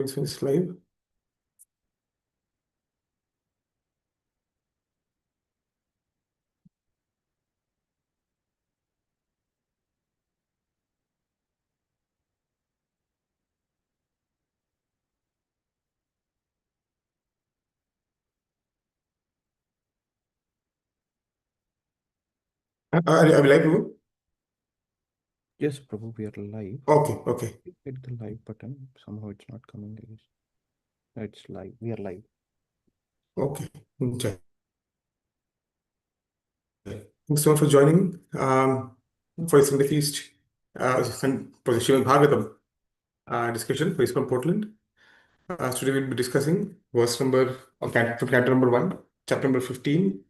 It's live. Are we live, Prabhu? Yes, Prabhu, we are live. Okay. Hit the live button. Somehow it's not coming. It's live. We are live. Okay. Okay. Thanks so much for joining for the Sunday Feast for the Srimad Bhagavatam discussion for ISKCON Portland. Today we'll be discussing verse number, from chapter number 1, chapter number 15,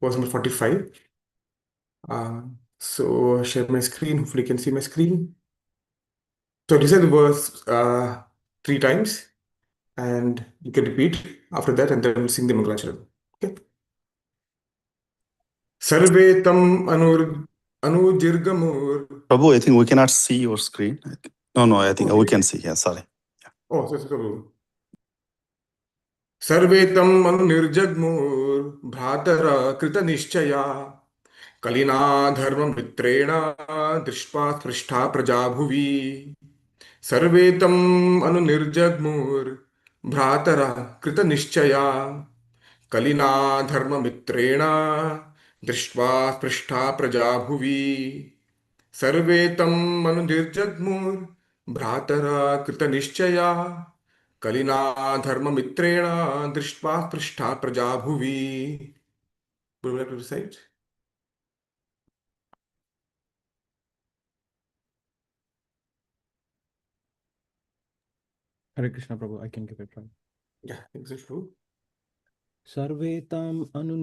verse number 45. So I'll share my screen. Hopefully you can see my screen. So recite the verse 3 times and you can repeat after that and then we'll sing the Mangalacharan. Okay. Sarve tam anujirgamur. Prabhu, I think we cannot see your screen. No, I think we can see. Yeah, sorry. Oh, so. Sarve tam anujirgamur bhatara krita nishchaya kalina dharma mitrena drishpa sprishta prajabhuvi. Sarve tam anujirgamur bhatara krita nishchaya kalina dharma mitrena drishpa sprishta prajabhuvi. सर्वे तम् अनुनिर्जग्मुर् भ्रातरा कृतनिश्चया कलिना धर्ममित्रेण दृष्ट्वा पृष्ठा प्रजा भुवि. Would you like to recite? Hare Krishna, Prabhu. I can give it a try. Yeah, exactly. Sarvetam anu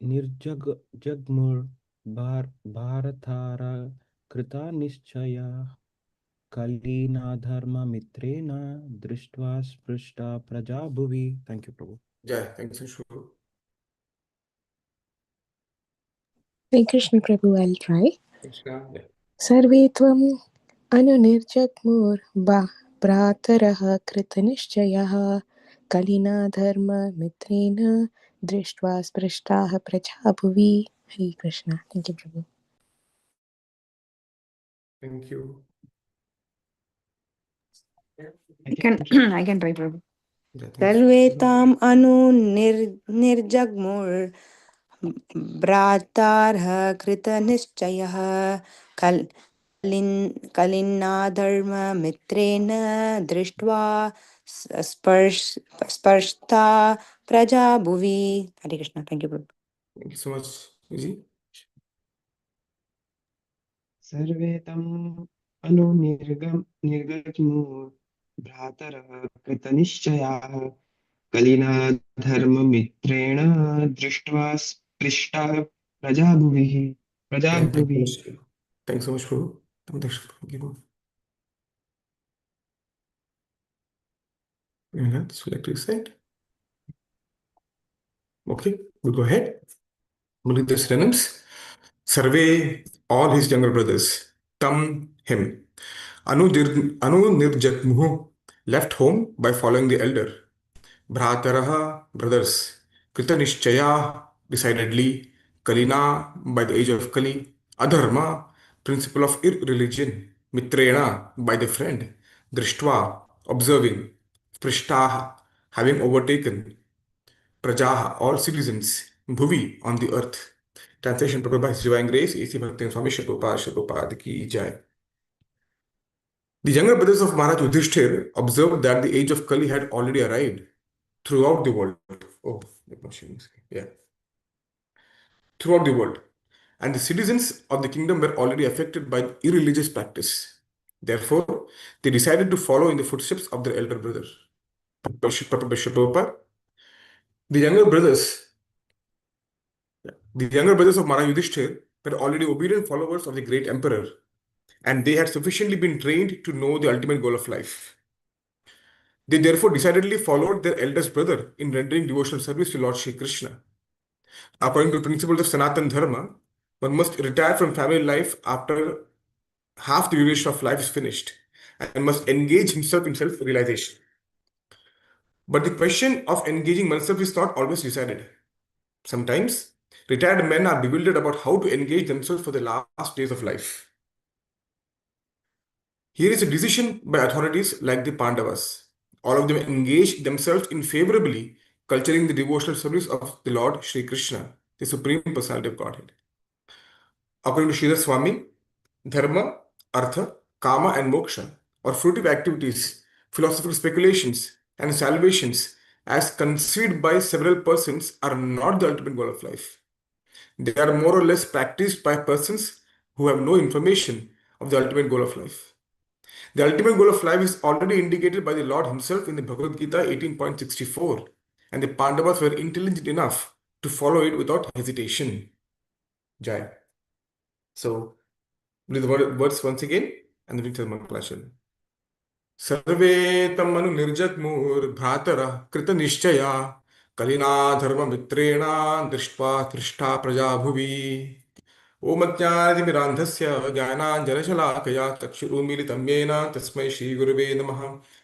nirjagmur bharatara krita nischaya kalina dharma mitrena drishtva sprishta praja bhuvi. Thank you, Prabhu. Yeah, thanks, Shuru. Hare Krishna Prabhu, I'll try. Krishna. Yeah. Sarve tvam anunirjagmur भ्रातरः कृतनिश्चयः Kalina धर्म मित्रेण दृष्ट्वा स्पृष्टाः प्रजा भुवि. Hare Krishna. Thank you, Prabhu. Thank you. I can try, Prabhu. Yeah, thanks. Sarvetam anu nirjagmur भ्रातारः कृतनिश्चयः कलिन्ना धर्ममित्रेण दृष्ट्वा स्पर्शता प्रजा भुवि. Hare Krishna. Thank you, Prabhu. Thank you so much, Vijay. सर्वेतम् निर्गमो भ्रातरः कृतनिश्चयाः Kalina धर्ममित्रेण दृष्ट्वा स्पृष्टाः प्रजाभुविः. Thanks so much, Prabhu. Thank you. Let's like to recite. Okay, we'll go ahead. We'll read the synonyms. Survey all his younger brothers. Tam, him. Anu Nirjatmuhu, left home by following the elder. Bhrataraha, brothers. Kritanishchaya, decidedly. Kalina, by the age of Kali. Adharma, principle of irreligion. Mitrena, by the friend. Drishtva, observing. Sprishtaha, having overtaken. Prajaha, all citizens. Bhuvi, on the earth. Translation prepared by His Divine Grace, A.C. Bhakti Swami Prabhupada Ki Jai. The younger brothers of Maharaj Yudhishthir observed that the age of Kali had already arrived throughout the world. Throughout the world. And the citizens of the kingdom were already affected by irreligious practice. Therefore, they decided to follow in the footsteps of their elder brother. Prabhupada. The younger brothers of Maharaj Yudhishthir were already obedient followers of the great emperor, and they had sufficiently been trained to know the ultimate goal of life. They therefore decidedly followed their eldest brother in rendering devotional service to Lord Shri Krishna. According to the principles of Sanatan Dharma, one must retire from family life after half the duration of life is finished and must engage himself in self-realization. But the question of engaging oneself is not always decided. Sometimes retired men are bewildered about how to engage themselves for the last days of life. Here is a decision by authorities like the Pandavas. All of them engaged themselves in favorably culturing the devotional service of the Lord Sri Krishna, the Supreme Personality of Godhead. According to Sridhar Swami, dharma, artha, kama, and moksha, or fruitive activities, philosophical speculations, and salvations, as conceived by several persons, are not the ultimate goal of life. They are more or less practiced by persons who have no information of the ultimate goal of life. The ultimate goal of life is already indicated by the Lord Himself in the Bhagavad Gita 18.64, and the Pandavas were intelligent enough to follow it without hesitation. Jai. So, read the words once again and read the Mangalashan. सर्वे तमनु निर्जग्मुर्भ्रातरः कृतनिश्चया कलिना धर्ममित्रेण दृष्ट्वा तृष्टा प्रजा भुवि ओमज्ञानतिमिरान्धस्य ज्ञानाञ्जनशलाकया चक्षुरुन्मीलितं येन तस्मै श्रीगुरुवे नमः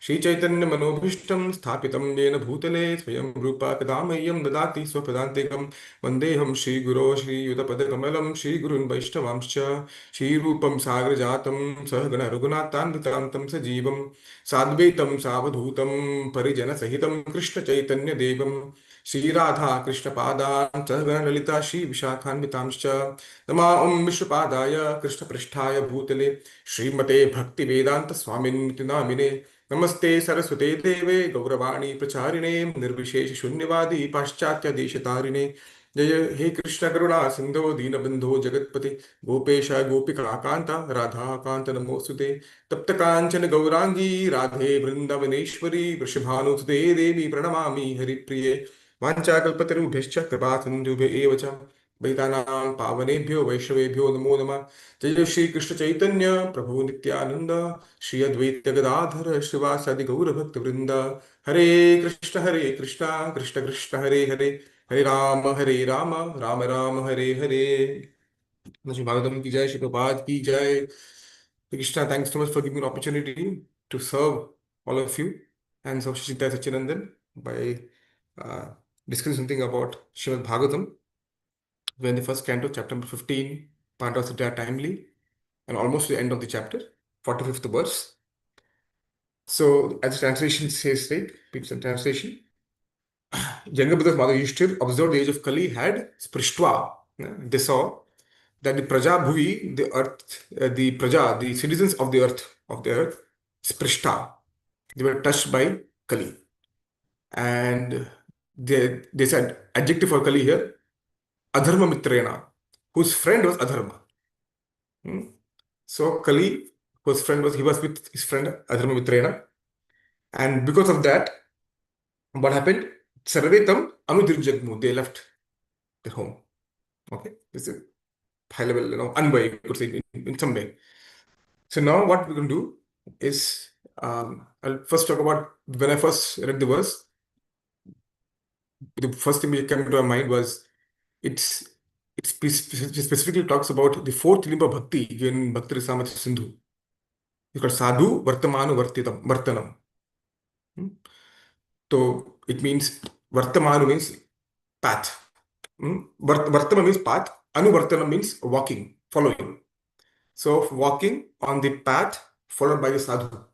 श्रीचैतन्यमनोभीष्टं स्थापितं येन भूतले स्वयं रूपा कदा मह्यं ददाति स्वपदान्तिकं वन्देऽहं श्रीगुरो श्रीयुतपदकमलं श्रीगुरुन् वैष्णवांश्च श्रीरूपं सागरजातं सहगण रघुनाथान्वितान्तं सजीवं साद्वैतं सावधूतं परिजनसहितं कृष्णचैतन्यदेवं श्रीराधा कृष्णपादान् सहगण ललिता श्रीविशाखान्वितांश्च नमा ओं विश्वपादाय कृष्णपृष्ठाय भूतले श्रीमते भक्तिवेदांत स्वामिन्ति नामिने नमस्ते सरस्वते देवे गौरवाणी प्रचारिणे निर्विशेष शून्यवादी पाश्चात्य देशतारिणे जय हे कृष्ण करुणा सिंधो दीनबंधो जगत्पते गोपेश गोपिका कांत राधा कांत नमोस्तुते तप्त कांचन गौरांगी राधे वृंदावनेश्वरी वृषभानुसुते देवी प्रणमामि हरिप्रिये वाञ्छाकल्पतरुभ्यश्च कृपा सिन्धुभ्य एव च वैतानां पावनेभ्यो वैष्णवेभ्यो नमो नमः जय श्री कृष्ण चैतन्य प्रभु नित्यानंद श्री अद्वैत गदाधर श्रीवासादि गौर भक्त वृंद हरे कृष्ण कृष्ण कृष्ण हरे हरे हरे राम राम राम हरे हरे श्री भागवतम की जय श्री प्रभात की जय Krishna thanks so much for giving an opportunity to serve all of you and so Shishita Sachinandan by discussing something about Srimad Bhagavatam. We're in the first canto, chapter number 15, Pandavas retire timely, and almost to the end of the chapter, 45th verse. So, as the translation says, right, people some translation, younger brother Mother Yudhishthir observed the age of Kali had sprishtva. They saw that the Praja Bhuvi, the earth, the Praja, the citizens of the earth, sprishta, they were touched by Kali. And they said adjective for Kali here, Adharma Mitrena, whose friend was Adharma. So Kali, he was with his friend Adharma Mitrena, and because of that, what happened? Sarvetam Anudirjagmu, they left their home. Okay, this is high level, unway, you could say in some way. So now what we're going to do is, I'll first talk about when I first read the verse. The first thing that came to my mind was it specifically talks about the fourth limb of bhakti given in Bhakti Rasamrita Sindhu. It's called sadhu vartamanu vartanam. So it means vartamanu means path. Vartama means path. Anuvartanam means walking, following. So walking on the path followed by the sadhu.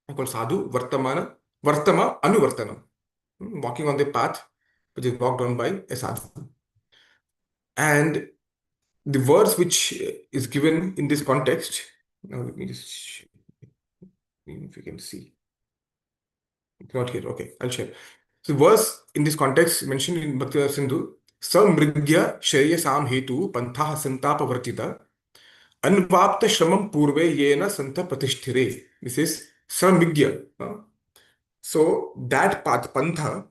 I call sadhu vartama anuvartanam. Walking on the path which is walked on by a sadhu. And the verse which is given in this context, now let me just see if you can see. It's not here. Okay, I'll share. So, verse in this context mentioned in Bhakti Sindhu, Samridya Shreyasam Hetu Pantha Santapa Vartita Anvapta Shramam Purve Yena Santa Pratishtire. This is Samridya. So, that path, Pantha,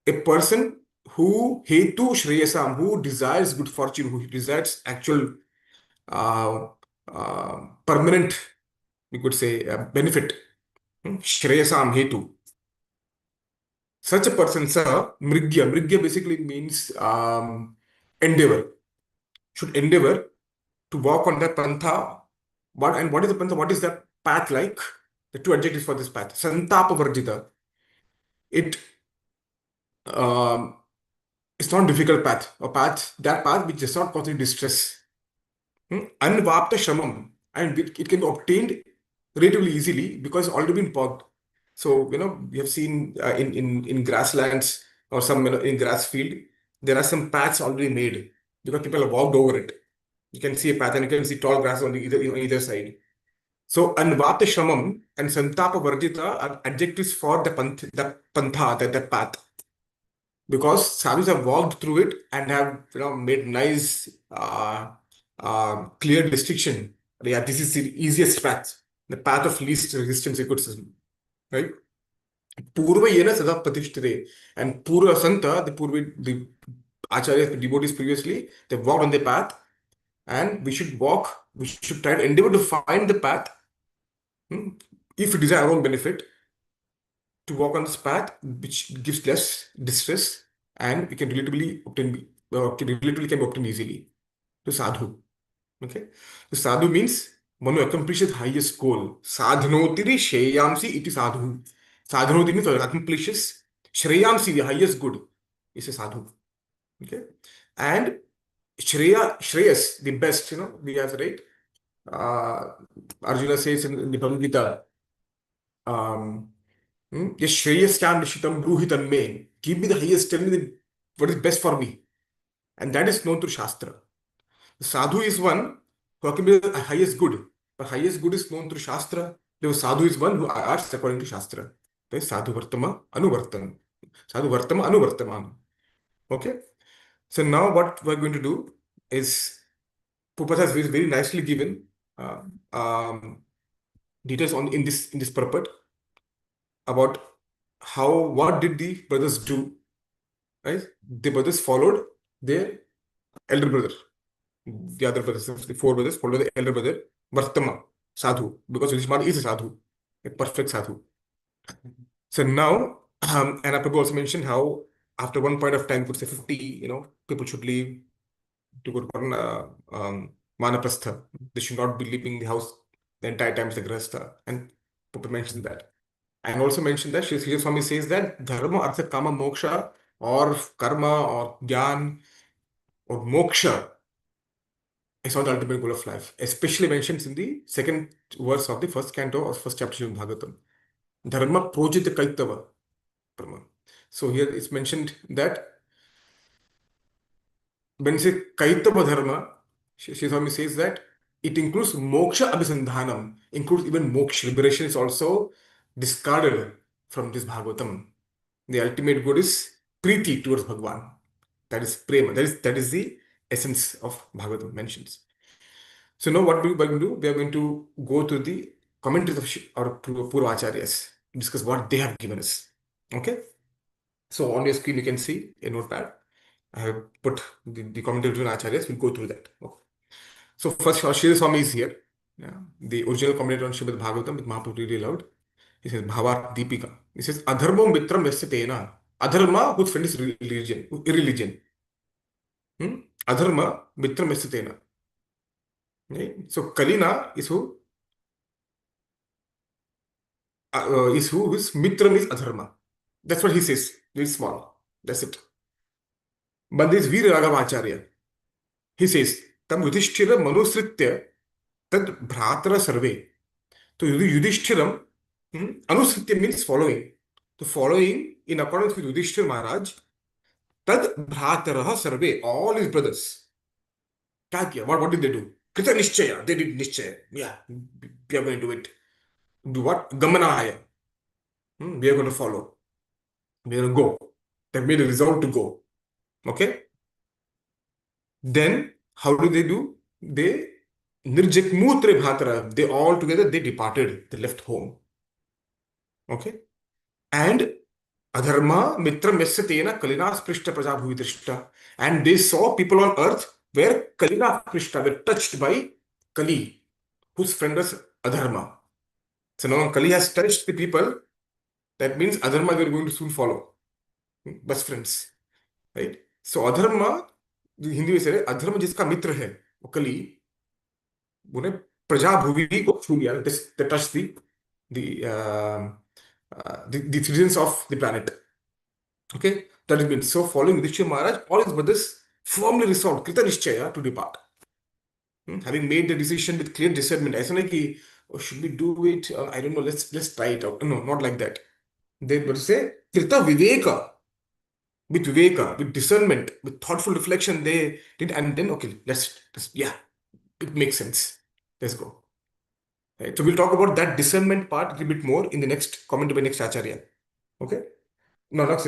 a person who Hetu Shreyasam, who desires good fortune, who desires actual permanent, we could say, benefit, Shreyasam Hetu. Such a person, sir, Mrigya. Mrigya basically means endeavor. Should endeavor to walk on that pantha. What is the pantha? What is that path like? The two adjectives for this path. Santapa varjita. It um, it's not difficult path. A path, that path which does not cause any distress. Anvapta shamam. And it can be obtained relatively easily because it's already been ploughed. So, we have seen in grasslands or some in grass field, there are some paths already made because people have walked over it. You can see a path and you can see tall grass on either side. So, Anvapta Shramam and Santapa Varjita are adjectives for the pantha, that path. Because sadhus have walked through it and have made nice, clear distinction. Yeah, this is the easiest path, the path of least resistance, you could say, right? Purva yena sada pratishtite. And Purva Santa, the Acharyas, the devotees previously, they walked on the path, and we should try to endeavor to find the path, if we desire our own benefit, to walk on this path which gives less distress and we can relatively obtain, relatively can be obtained easily. So sadhu. Okay. So sadhu means one who accomplishes highest goal. Sadhanotiri shreyamsi iti sadhu. Sadhanoti means accomplishes shreyamsi, the highest good, is a sadhu. Okay. And Shreyas, the best, we have, right? Arjuna says in the Bhagavad Gita, yes, Shreyasyam Nishitam Bruhitam me. Give me the highest, tell me what is best for me. And that is known through Shastra. The sadhu is one who can be the highest good. But highest good is known through Shastra. The sadhu is one who acts according to Shastra. That is sadhu vartama anuvartan. Sadhu vartama anuvartaman. Okay. So now what we're going to do is Pupat has very nicely given uh, um, details in this purport about what did the brothers do, right? The brothers followed their elder brother. The other brothers, the four brothers, followed the elder brother, Vartama, sadhu, because Yudhishthira is a sadhu, a perfect sadhu. So now, and Prabhu also mentioned how after one point of time, could say 50, people should leave to go to Vanaprastha. They should not be leaving the house the entire time as a Grihastha. And Prabhu mentioned that. And also mentioned that Sri Swami says that Dharma, Artha, Kama, Moksha, or Karma, or Gyan, or Moksha is not the ultimate goal of life. Especially mentioned in the second verse of the first canto or first chapter of Bhagavatam. Dharma projita kaitava. So here it's mentioned that when you say kaitava dharma, Sri Swami says that it includes moksha abhisandhanam, includes even moksha. Liberation is also discarded from this Bhagavatam. The ultimate good is preeti towards Bhagwan. That is prema. That is the essence of Bhagavatam mentions. So now what we are going to do? We are going to go to the commentaries of our Purva Acharyas, discuss what they have given us. Okay. So on your screen you can see a notepad. I have put the commentary of Acharyas. We'll go through that. Okay. So first, Sri Swami is here. Yeah. The original commentary on Srimad Bhagavatam with Mahaprabhu really loved. He says, Bhavat Deepika. He says, Adharmo mitram yasyatena. Adharma, whose friend is religion, irreligion. Adharma mitram yasyatena. Okay? So Kalina is who? Whose mitram is Adharma. That's what he says. Very small. That's it. But this Veer Raghavacharya, he says, Tam Yudhishthira manusritya tad bhratara sarve. So Yudhishthira, anusritya means following. So following in accordance with Yudhishthira Maharaj, tad bhratara sarve, all his brothers. What did they do? Krita Nishchaya, they did Nishchaya. Yeah, we are going to do it. Do what? Gamanaya. We are going to follow. We are going to go. They made a resolve to go. Okay? Then, how do? They Nirjakmutre Bhatara. They all together, they departed. They left home. Okay? And Adharma Mitra Mesatena Kalina Sprishta Prajabhuvidrishta. And they saw people on earth where Kalina Prishta were touched by Kali, whose friend was Adharma. So now Kali has touched the people. That means Adharma they are going to soon follow. Best friends. Right? So Adharma, Hindi में से अधर्म जिसका मित्र है वो कली उन्हें प्रजा भूवि को छू लिया, they touched the the citizens of the planet. Okay, that has been so. Following Yudhishthira Maharaj, all his brothers firmly resolved Krita Nishchaya to depart. Having made the decision with clear discernment, I like, oh, should we do it? I don't know. Let's try it out. No, not like that. They will say Krita Viveka, with discernment, with thoughtful reflection. They did, and then okay, yeah, it makes sense. Let's go. Right. So we'll talk about that discernment part a little bit more in the next comment by next Acharya. Okay. No, not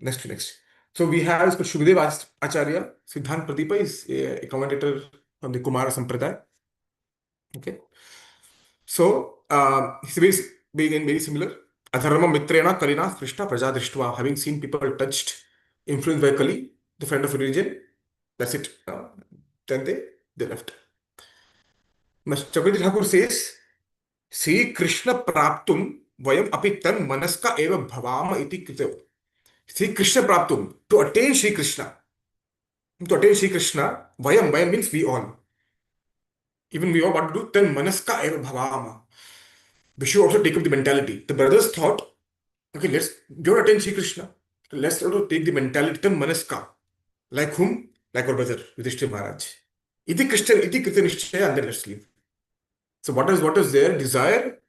next. So we have Shukdev Acharya. Siddhant Pradipa is a commentator on the Kumara Sampradaya. Okay. So he's very similar. Adharma Mitrena Kalina Krishna Praja Drishtva. Having seen people touched, influenced by Kali, the friend of religion. That's it. Then they left. Chakravarti Thakur says, Sri Krishna Praptum Vayam Api Tan Manaska Eva Bhavama Iti Krito. Sri Krishna Praptum, to attain Sri Krishna. To attain Sri Krishna, Vayam means we all. Even we all want to do Tan Manaska Eva Bhavama. We should also take up the mentality. The brothers thought, okay, let's go attain Sri Krishna. Let's also take the mentality Tan Manaska. Like whom? Like our brother, Yudhishthira Maharaj. Iti Krishna, Iti Krita Nishchaya, and then let's leave. So what is their desire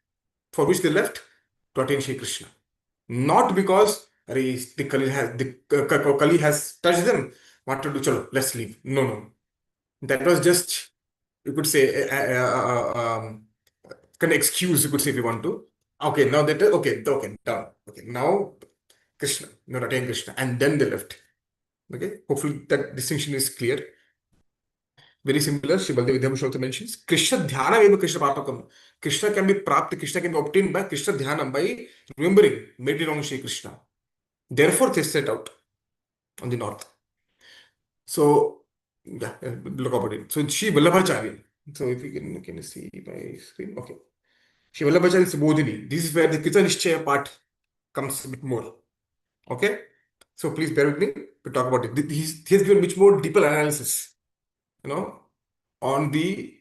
for which they left? To attain Sri Krishna. Not because the Kali has touched them. What to do? Chalo, let's leave. No. That was just, you could say, kind of excuse, you could say, if you want to. Okay, now that, okay, done. Okay, now Krishna, not attain Krishna. And then they left. Okay, hopefully that distinction is clear. Very similar, Sri Baldev Vidyabush also mentions, Krishna Dhyana eva Krishna Papakam. Krishna can be prapt, Krishna can be obtained by Krishna Dhyana, by remembering, meditating on Sri Krishna. Therefore, they set out on the north. So, yeah, look about it. So, Sri Vallabhacharya. So, if you can see my screen. Okay. Sri Vallabhacharya Subodhini. This is where the Krita Nishchaya part comes a bit more. Okay. So, please bear with me to talk about it. He's given much more deeper analysis, on the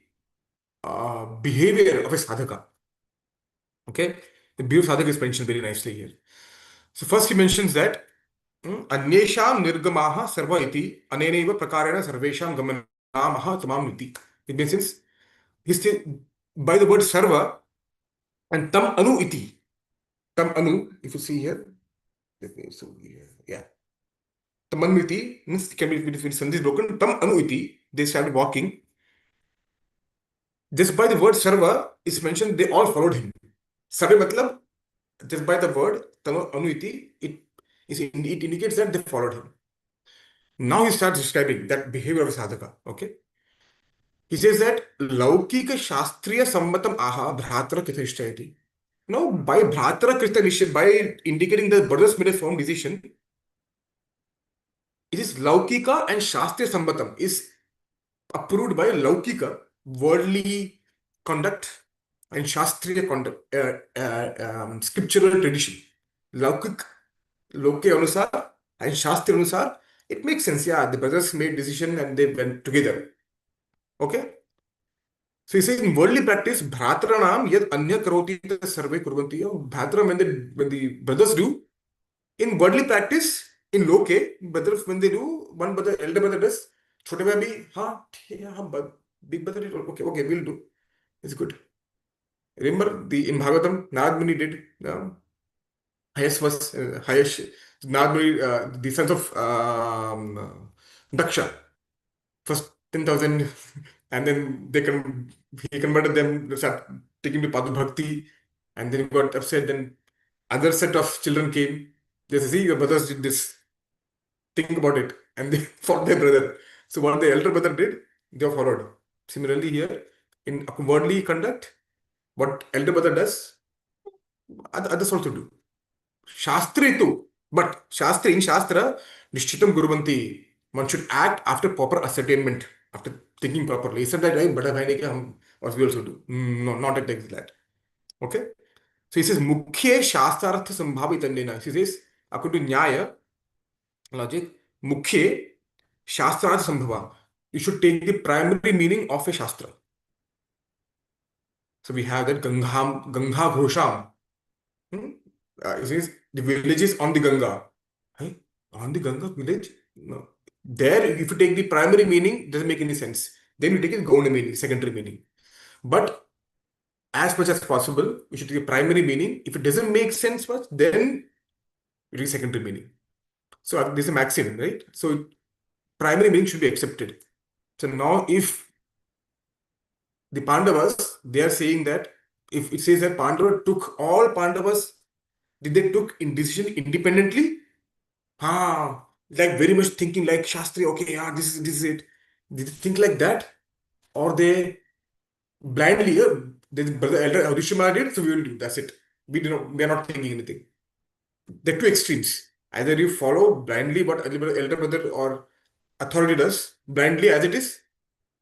behavior of a sadhaka. Okay. The behavior of sadhaka is mentioned very nicely here. So, first he mentions that Anyesham nirgamaha sarva iti aneneva prakarena sarvesham gamanamaha tamam iti. It makes sense. By the word sarva and tam anu iti. Tam anu, if you see here, let me see here. Yeah. Tam anu iti means can be between sandhi broken. Tam anu iti, they started walking. Just by the word sarva is mentioned, they all followed him. Sarva matlab, just by the word tam anu iti, it indicates that they followed him. Now he starts describing that behavior of a sadhaka. Okay. He says that Laukika Shastriya Sammatam Aha Bhratra Krita Nishtayati. Now, by Bhratra Krita Nishtayati, by indicating the brothers made a firm decision, it is Laukika and Shastriya Sammatam is approved by Laukika, worldly conduct, and Shastriya conduct, scriptural tradition. Laukik, Loke Anusar, and Shastri Anusar, it makes sense. Yeah, the brothers made decision and they went together. Okay. So he says in worldly practice, Bhratranam yad anya karoti sarve kurvanti. Bhratra, when the brothers do, in worldly practice, in Loke, brothers, when they do, one brother, elder brother does, Chote bhai bhi, big brother did, okay, we'll do. It's good. Remember in Bhagavatam, Narad Muni did, highest was, Narad Muni, the sons of Daksha, first 10,000, and then he converted them, they start taking to Padu Bhakti, and then he got upset. Then other set of children came. They say, see, your brothers did this. Think about it. And they fought their brother. So what the elder brother did, they followed. Similarly here, in worldly conduct, what elder brother does, others also do. Shastri too. But in Shastra, Nishchitam Guruvanti, one should act after proper ascertainment, after thinking properly. He said that, what we also do. No, not like that. Okay? So he says, Mukhye Shastarartha Sambhavitandena. He says, according to Nyaya logic, Mukhye Shastarartha Sambhava. You should take the primary meaning of a Shastra. So we have that Gangha Ghosham. it says the village is on the Ganga. Hey, on the Ganga village? No. There, if you take the primary meaning, doesn't make any sense. Then you take the Gauna meaning, secondary meaning. But as much as possible, we should take the primary meaning. If it doesn't make sense much, then it is secondary meaning. So there's a maxim, right? So primary meaning should be accepted. So now if the Pandavas, they are saying that if it says that Pandava took all Pandavas, did they took in decision independently? Like very much thinking like Shastri, okay, yeah, this is it. Did they think like that? Or they blindly, the brother elder Rishima did, so we will do. That's it. We are not thinking anything. They're two extremes. Either you follow blindly what elder brother or authority does, blindly as it is,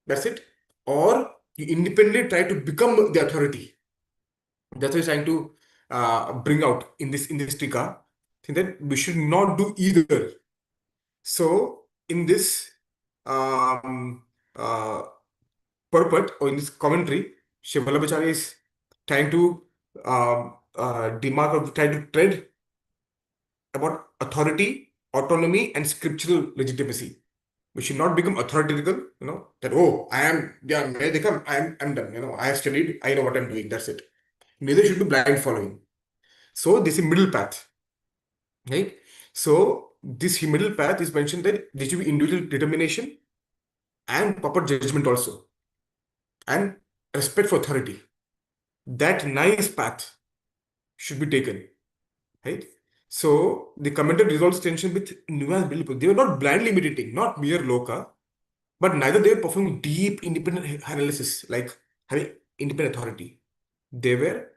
that's it. Or you independently try to become the authority. That's what he's trying to bring out in this tika. Think that we should not do either. So in this purport or in this commentary, Shiv Vallabhacharya is trying to demark or trying to tread about authority, autonomy, and scriptural legitimacy. We should not become authoritative, that, oh, I am, yeah, I'm done, I have studied, I know what I'm doing, that's it. Neither should be blind following. So this is middle path, right? So this middle path is mentioned that there should be individual determination and proper judgment also, and respect for authority. That nice path should be taken, right? So the commentator resolves tension with nuanced belief. They were not blindly meditating, not mere loka, but neither they were performing deep independent analysis, like having independent authority. They were,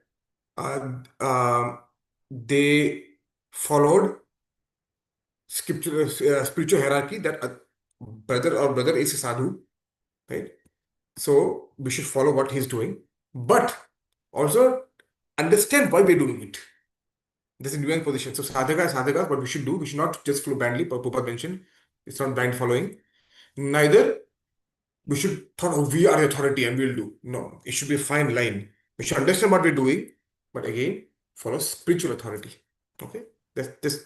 they followed scriptural, spiritual hierarchy that brother is a sadhu, right? So we should follow what he's doing, but also understand why we're doing it. There's a nuanced position. So sadhaka is sadhaka, what we should do, we should not just follow blindly. Prabhupada mentioned, it's not blind following. Neither we should thought, oh, we are the authority and we'll do. No, it should be a fine line. We should understand what we're doing, but again, follow spiritual authority. Okay, that's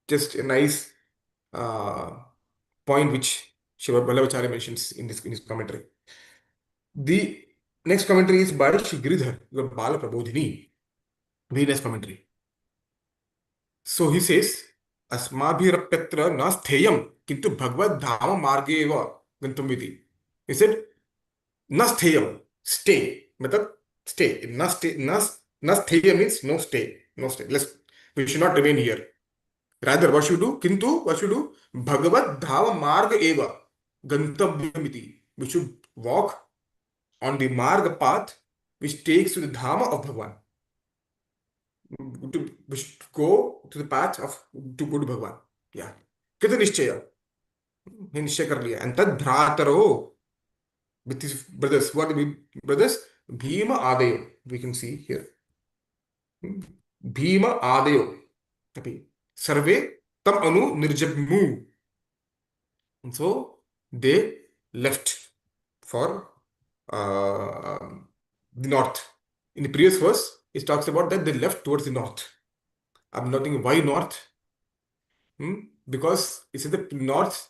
just a nice point which Shiva Vallabhacharya mentions in his commentary. The next commentary is by Shri Giridhar, your Bala Prabodhini. Very nice commentary. So he says, Asmabhirapyatra na stheyam kintu bhagavad dhama margeva gantumviti. He said, na stheyam, stay. Matlab, stay. Na stheyam means no stay. No stay. We should not remain here. Rather, what should do? Kintu, what should do? Bhagavad dhama marga eva gantavyamiti. We should walk on the marga path which takes to the dhama of Bhagavan. We should go to the path to go to Bhagavan. Yeah. Krita nishchaya. He nishchay kar liya. And tad dhrataro with his brothers. What are the brothers? Bhima Adayo. We can see here. Bhima Adayo. Sarve tam anu nirjagmu. And so they left for the north. In the previous verse, it talks about that they left towards the north. I'm not thinking why north. Because it's in the north.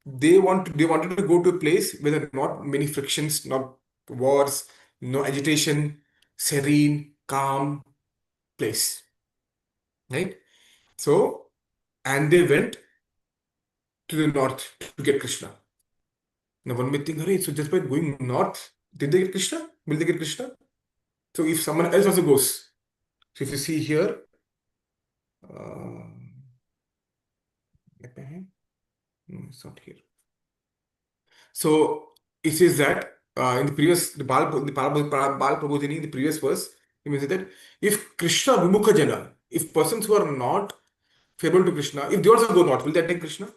They wanted to go to a place where there are not many frictions, not wars, no agitation, serene, calm place. Right? So, and they went to the north to get Krishna. Now one may think, so just by going north, did they get Krishna? Will they get Krishna? So if someone else also goes, so if you see here, no, it's not here. So it says that in the previous, the Bal Prabodhini, in the previous verse, he means that if Krishna Vimukha Jana, if persons who are not favorable to Krishna, if they also go north, will they attain Krishna?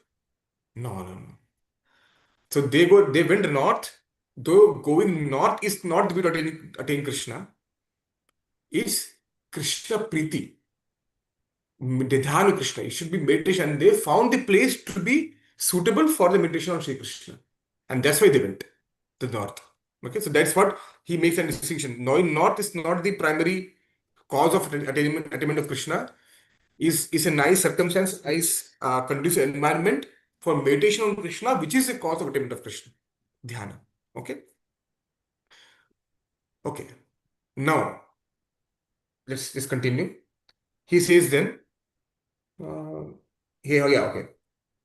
No. So they went north, though going north is not to attain Krishna. It's Krishna Priti. Dhyana Krishna. It should be meditation. And they found the place to be suitable for the meditation of Sri Krishna. And that's why they went to the north. Okay, so that's what he makes a distinction. Knowing north is not the primary cause of attainment of Krishna is a nice circumstance, nice conducive environment for meditation on Krishna, which is a cause of attainment of Krishna. Dhyana. Okay. Okay. Now let's continue. He says then, yeah, okay.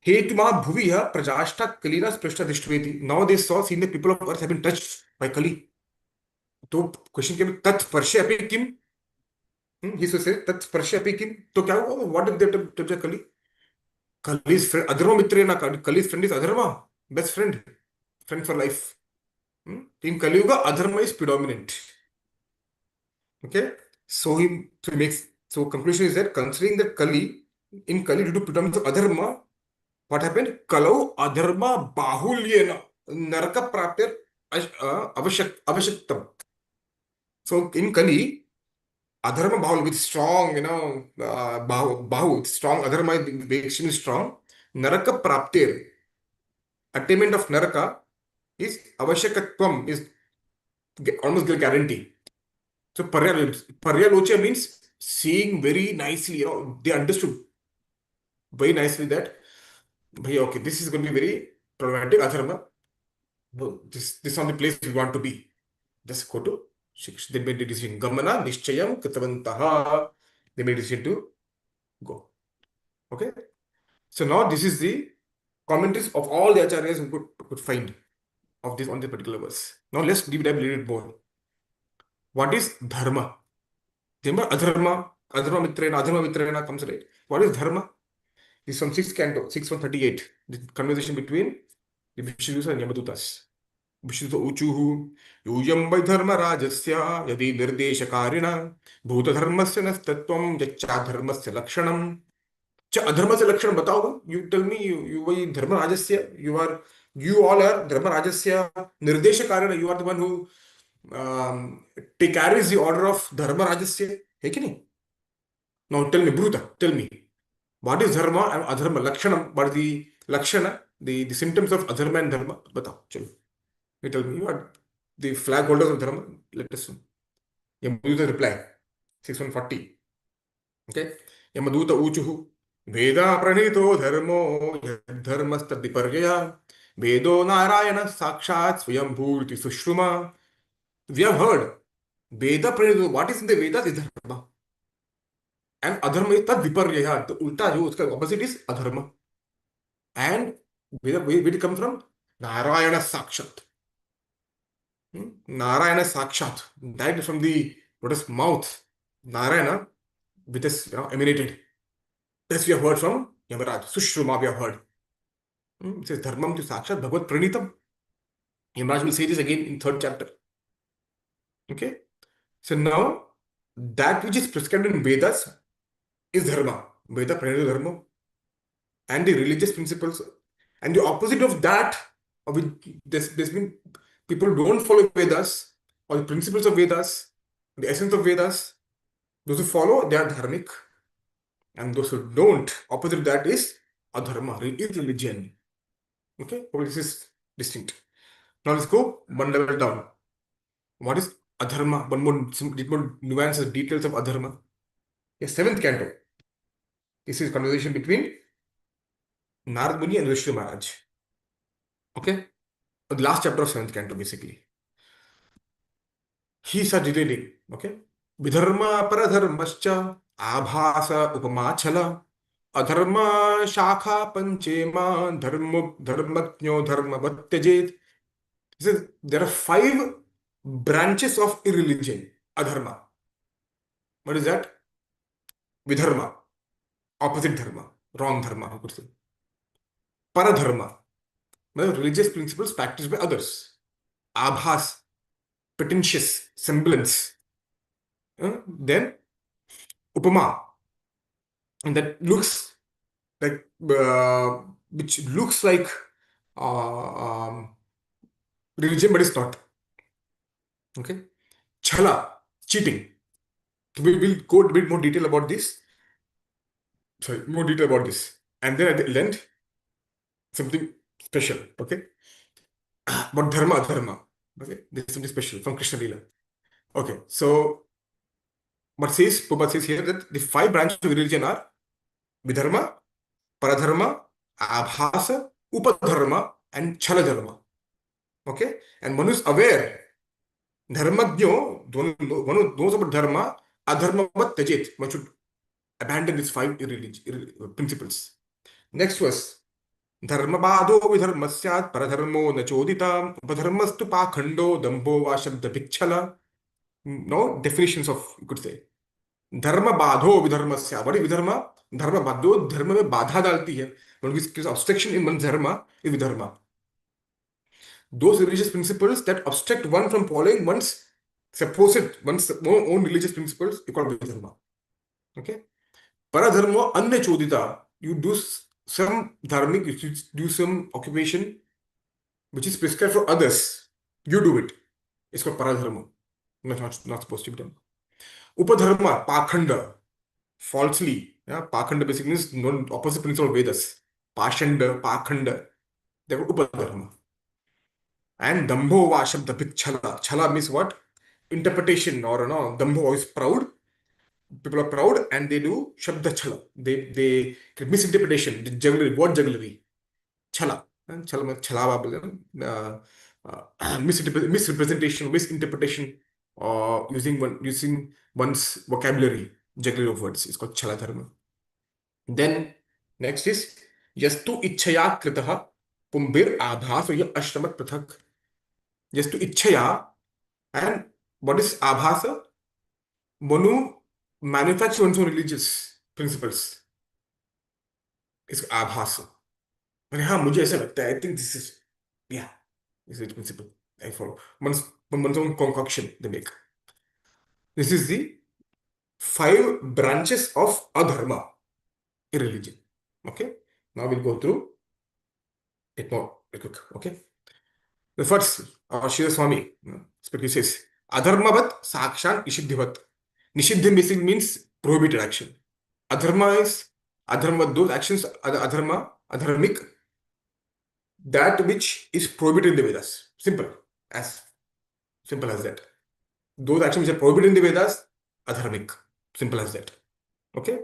Hetuma bhuviya prajashta kalina sprishta drishtaveti. Now they seen the people of earth have been touched by Kali. So question came, tat sparshe api kim? He says, tat sparshe api kim? So kya hua? What did they touch Kali? Kali's friend, Adharma mitrena, Kali's friend is Adharma, best friend for life. In Kali Yuga, Adharma is predominant. Okay, so he makes, so conclusion is that considering that in Kali due to predominance of Adharma, what happened? Kalau Adharma bahulyena naraka praptir avashaktam. So in Kali, Adharma bahul with strong, bahu, strong, Adharma is extremely strong. Naraka praptir, attainment of Naraka is avashakatvam, is almost a guarantee. So Paryalocha means seeing very nicely, they understood very nicely that, okay, this is going to be very problematic, Adharma. This is not the place we want to be. Just go to Shiksha. They made the decision. Gamana Nishchayam Katavantaha. They made a decision to go. Okay. So now this is the commentaries of all the acharyas who could find of this on this particular verse. Now let's deep dive a little bit more. What is dharma? Remember adharma, adharma mitrena comes, right? What is dharma? This is from 6th canto, 6:138. The conversation between the Vishnus and Yamadutas. Vishnus uchuhu yuyam vai dharma rajasya yadi nirdeshakarina bhuta dharmasya nastatvam yaccha dharmasya lakshanam. Adharma se lakshan batao. You tell me, you vai dharma rajasya, you all are dharma rajasya nirdeshakarina. You are the one who carries the order of dharma rajasya. Hai ki nahi? Now tell me, Bhuta, tell me, what is dharma and adharma? Lakshanam, what is the lakshana, the symptoms of adharma and dharma? Batao, chalo. You tell me, you are the flag holders of dharma. Let us know. Yamaduta reply, 6:140. Okay. Yamaduta uchuhu. Veda pranito dharmo yadharmastad viparjaya. Vedo narayana sakshat swayambhurti sushruma. We have heard Veda pranito. What is in the Vedas is dharma. And adharma is tad viparjaya. The ulta, uska opposite is adharma. And where it comes from? Narayana sakshat. Narayana sakshat. That is from the lotus mouth. Narayana, which is emanated. This we have heard from Yamaraj. Sushruma we have heard. It says dharmam tu sakshat bhagavad pranitam. Yamaraj will say this again in 3rd chapter. Okay. So now that which is prescribed in Vedas is dharma. Veda pranita dharma. And the religious principles. And the opposite of that, there's been people who don't follow Vedas or the principles of Vedas, the essence of Vedas. Those who follow, they are dharmic. And those who don't, opposite of that is adharma, is religion. Okay, well, this is distinct. Now let's go one level down. What is adharma? One more nuances, details of adharma. Yes, 7th canto. This is conversation between Narad Muni and Vishnu Maharaj. Okay, the last chapter of 7th canto, basically. He starts detailing. Okay, vidharma paradharmascha abhasa upamachala adharma shakha panchema dharmatnyo dharmavatyajet. He says there are 5 branches of irreligion. Adharma. What is that? Vidharma, opposite dharma, wrong dharma, I could say. Paradharma, religious principles practiced by others. Abhas, pretentious, semblance. Then upama, and that looks like, which looks like religion, but it's not. Okay. Chala, cheating. We will go a bit more detail about this. More detail about this. And then at the end, something special. Okay. But dharma, adharma. Okay. This is something special from Krishna Lila. Okay. So But Prabhupada says here that the 5 branches of religion are Vidharma, Paradharma, Abhasa, Upadharma, and Chaladharma. Okay? And one is aware, Dharmajno, one knows about Dharma, Adharmavat Tajet. One should abandon these 5 principles. Next verse. Dharmabado vidharmasyat paradharmo nachodita upadharmastu pakhando dambo va shabda bhikchala. No definitions of, you could say. धर्म बाधो विधर्मस्य. What is विधर्म? धर्म बाधो, धर्म में बाधा डालती है. When we gives obstruction in one's dharma is vidharma. Those religious principles that obstruct one from following one's own religious principles, you call vidharma. Okay? Paradharma anya chodita. You do some dharmic, you do some occupation which is prescribed for others. You do it. It's called paradharma. Not supposed to be done. Upadharma, pakhanda. Falsely. Yeah, Pakhanda basically means opposite principle of Vedas. Pashanda, Pakhanda. They were Upadharma. And Dambho Vashabda Chala. Chala means what? Interpretation or no, Dambho is proud. People are proud and they do Shabda Chala. They misinterpretation, the jugglery, word jugglery. Chala. And Chala means Chala, misrepresentation, misinterpretation, or using one's vocabulary, jugglery of words. It's called Chala Dharma. Then next is Yastu Ichaya Kritaha Pumbir Abhasa Ashtamat Prathak. Yastu Ichaya. And what is Abhasa? Manu manufacture one's own religious principles. It's Abhasa. And I think this is, yeah, this is the principle I follow. One's own concoction they make. This is the 5 branches of Adharma in religion. Okay? Now we'll go through it more quick. Okay? The first, Shri Swami says, Adharmavat Sakshan Nishiddhivat. Nishiddhi basically means prohibited action. Adharma is Adharma, those actions, Adharmic, that which is prohibited in the Vedas. Simple as that. Those actions which are prohibited in the Vedas, Adharmic. Simple as that. Okay?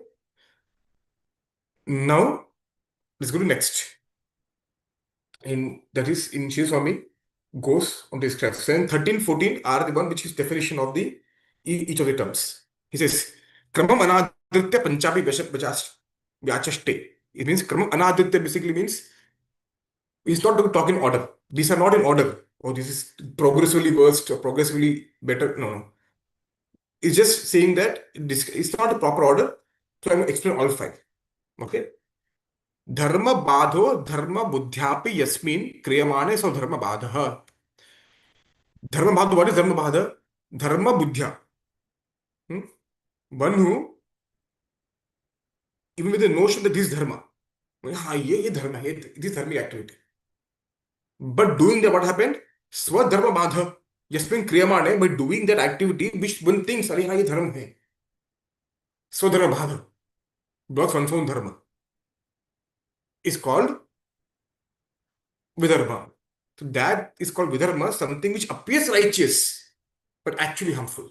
Now, let's go to next. That is in Shri Swami goes on this class. 13, 14 are the one which is definition of the each of the terms. He says, Kramam anadritya panchabi vyachaste. It means Kramam anadritya basically means he's not talking order. These are not in order. Oh, this is progressively worse or progressively better. No. It's just saying that it's not a proper order. So I'm going to explain all 5. Okay? Dharma badho dharma buddhyapi yasmin kriyamane so dharma badha. Dharma badho, what is dharma badha? Dharma buddhya. One who, even with the notion that this is dharma, ye dharma, this dharmic activity. But doing that, what happened? Swa dharma badha. Yasmin kriyamane, by doing that activity, which one thinks, ye dharma hai. Swa dharma badha. Blocks one's own dharma. Is called Vidharma. So that is called Vidharma, something which appears righteous, but actually harmful.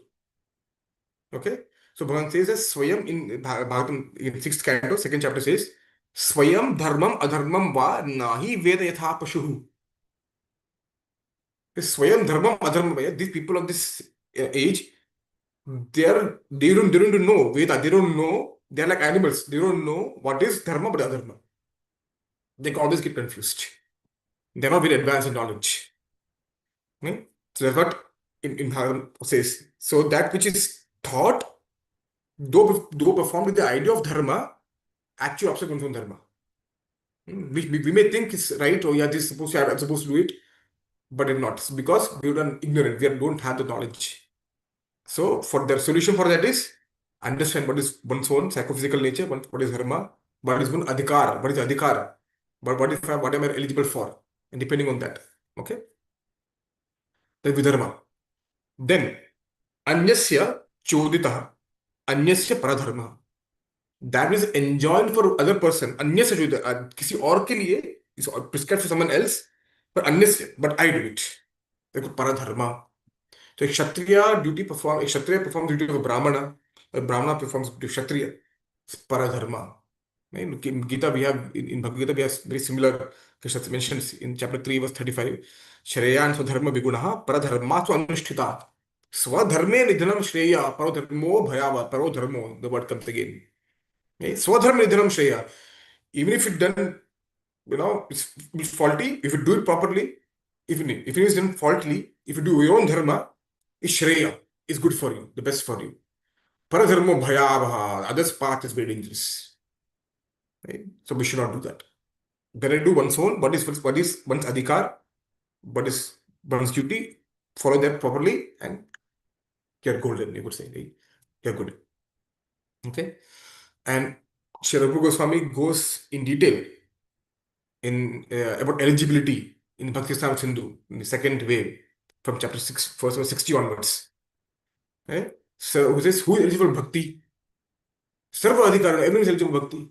Okay? So Bhagavan says that Swayam in Bhagavatam, in 6th canto, 2nd chapter says, Swayam dharmam adharmam va nahi veda yatha pashuhu. Swayam dharmam adharmam, these people of this age, they don't know Veda, they don't know, they're like animals, they don't know what is dharma but adharma. They can always get confused. They're not very advanced in knowledge. Okay? So that's what in Bhagavatam says. So that which is thought, though performed with the idea of dharma, actually obstructs one's own dharma. We may think it's right, oh yeah, this is supposed to, I'm supposed to do it, but it's not. Because we are ignorant, we don't have the knowledge. So for the solution for that is understand what is one's own psychophysical nature, what is dharma, what is one adhikar, what is adhikara. But what am I eligible for? And depending on that. Okay? The Vidharma. Then, Anyasya Choditaha. Anyasya Paradharma. That is enjoined for other person. Anyasya Choditaha. Kisi aur ke liye is prescribed for someone else. But Anyasya. But I do it. That's Paradharma. So a Kshatriya performs the duty of a Brahmana. A Brahmana performs to Kshatriya. It's paradharma. In Gita, we have in Bhagavad Gita, we have very similar. Krishna mentions in chapter 3, verse 35, Shreyan Swadharma Vigunaha Paradharma Swanushtita. Swadharme Nidhanam Shreya Parodharmo Bhayava Parodharmo. The word comes again. Okay? Swadharma Nidhanam Shreya. Even if it done, it's faulty, if you do it properly, if it is done faultily, if you do your own dharma, it's Shreya, is good for you, the best for you. Paradharmo Bhayavaha, others' path is very dangerous. Right? So we should not do that. Better do one's own, what is one's adhikar, what is one's duty, follow that properly, and you're golden, you could say. Right? You're good. Okay? And Sri Rupa Goswami goes in detail in about eligibility in Bhakti Sindhu in the second wave from chapter 6, verse 60 onwards. Okay? So who says who is eligible for bhakti? Sarva adhikara, everyone is eligible for bhakti.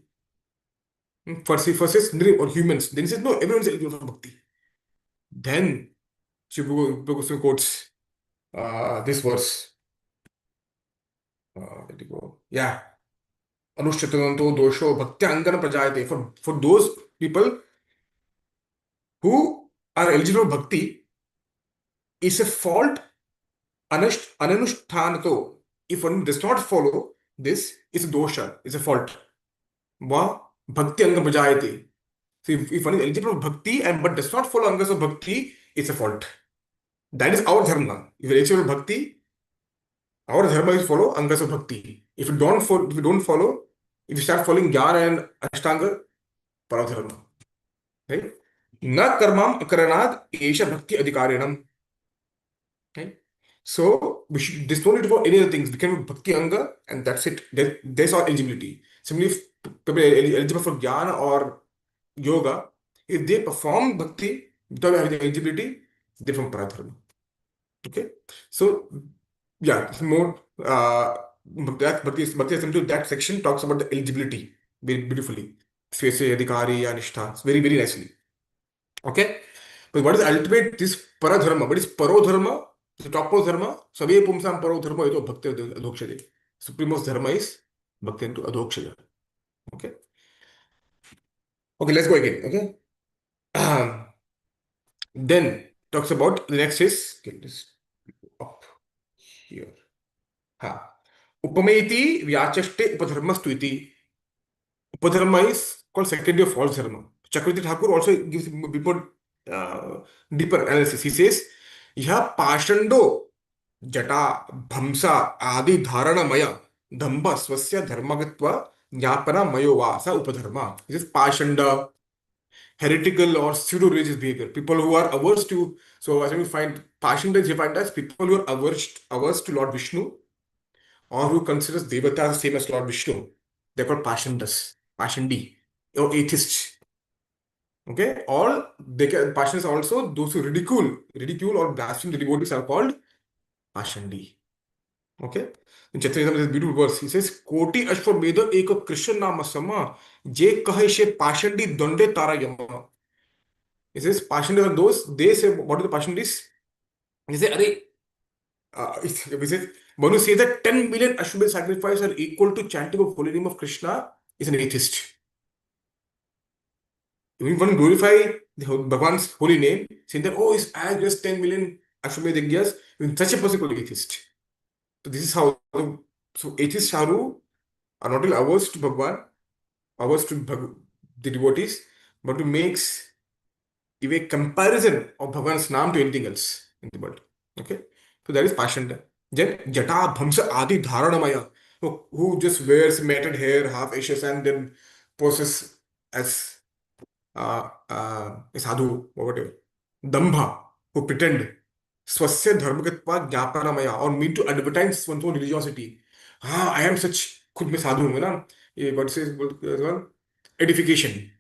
First he says or humans. Then he says no, everyone is eligible for bhakti. Then Shri Goswami quotes this verse. Let it go. Yeah. Anushchatananto dosho bhakti angana prajayate. For those people who are eligible for bhakti, is a fault ananushthanato. If one does not follow this, it's a dosha, it's a fault. Va bhakti anga prajayate. So if one is eligible for bhakti and but does not follow angas of bhakti, it's a fault. That is our dharma. If you're eligible for bhakti, our dharma is follow angas of bhakti. If you don't follow, if you start following jnana and ashtanga, paradharma. Right? Na karmam akaranad esha bhakti adhikarinam. Okay? So there's no need for any other things. We can do bhakti anga and that's it. There's our eligibility. Similarly, if people are eligible for jnana or yoga, if they perform bhakti without having the eligibility, they're from paradharma. Okay? So yeah, it's more bhakti Samhita, that section talks about the eligibility very beautifully. Swese adhikari anishtha. Very, very nicely. Okay? But what is ultimate this paradharma? What is parodharma? The topmost dharma, Sabe Pumsam Parodharma Ito Bhakti Adhokshade. Supremost dharma is Bhakti into Adhokshada. Okay. Okay, let's go again. Okay. Then talks about the next is get this up here. Ha. Upameti Vyachashte Upadharmastu iti. Upadharma is called secondary of false dharma. Chakravarti Thakur also gives a deeper analysis. He says, Yah Pashando Jata Bhamsa Adi Dharanamaya Dhamba Swasya Dharmagatva Jnapana Mayovasa Upadharma. This is Pashanda, heretical or pseudo-religious behavior. People who are averse to, so as we find Pashanda is defined as people who are averse to Lord Vishnu or who considers Devata the same as Lord Vishnu. They're called Pashandas, Pashandi, or atheists. Okay, Pashandas are also those who ridicule or blaspheme the devotees are called Pashandi. Okay, in Chaitanya there is a beautiful verse. He says, Koti Ashwamedha Eka Krishna Nama Sama Je Kaheshe Pashandi Donde Tara Yama. He says, Pashandi are those, they say, what are the Pashandis? He says, he says, one who says that 10 million Ashwamedha sacrifices are equal to chanting of holy name of Krishna is an atheist. When one glorify Bhagwan's holy name, saying that, oh, it's as just 10 million Ashwamedha yajnas, when such a person called atheist. So this is how, so atheists are not only averse to Bhagwan, averse to the devotees, but to makes give a comparison of Bhagwan's name to anything else in the world. Okay, so that is Pashanda. Then Jata Bhamsa Adi Dharanamaya, who just wears matted hair, half ashes, and then poses as a sadhu or whatever. Dambha, who pretend Swasya Dharmagatva Jnapanamaya, or mean to advertise one's own religiosity. I am such khud mein sadhu, what says edification.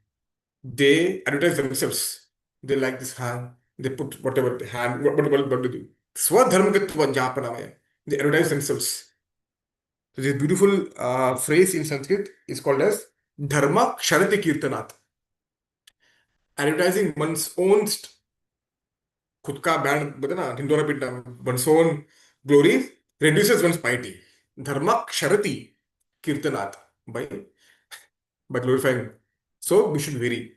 They advertise themselves. They like this hand, they put whatever hand, what to do. Swadharmagatva Jnapanamaya. They advertise themselves. So this beautiful phrase in Sanskrit is called as Dharma Ksharati Kirtanat. Advertising one's own खुद का band बता ना ढिंडोरा पीटना one's own glory reduces one's piety. Dharma ksharati kirtanat by glorifying. So we should vary.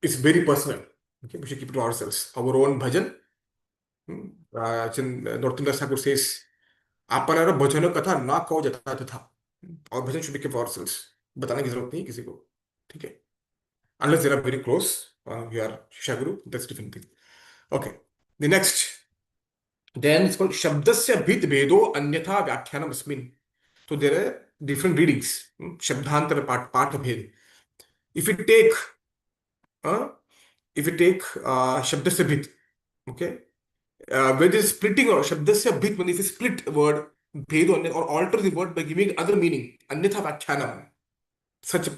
It's very personal. Okay, we should keep it to ourselves. Our own bhajan. Narottam Vilas Thakur says, "आपन भजन कथा ना कहो जथा तथा." और भजन should be kept for ourselves. बताने की जरूरत नहीं किसी को. ठीक है? Unless they are very close, we are Shisha Guru, that's a different thing. Okay. The next, then it's called Shabdasya Bhit Vedo Anyatha Vyakhyanam Asmin. So there are different readings. Shabdhantara part Bhed. If you take, uh, Shabdasya Bhit, okay, where there is splitting or Shabdasya Bhit, when if you split a word, Bhedo, or alter the word by giving other meaning, Anyatha Vyakhyanam. Such a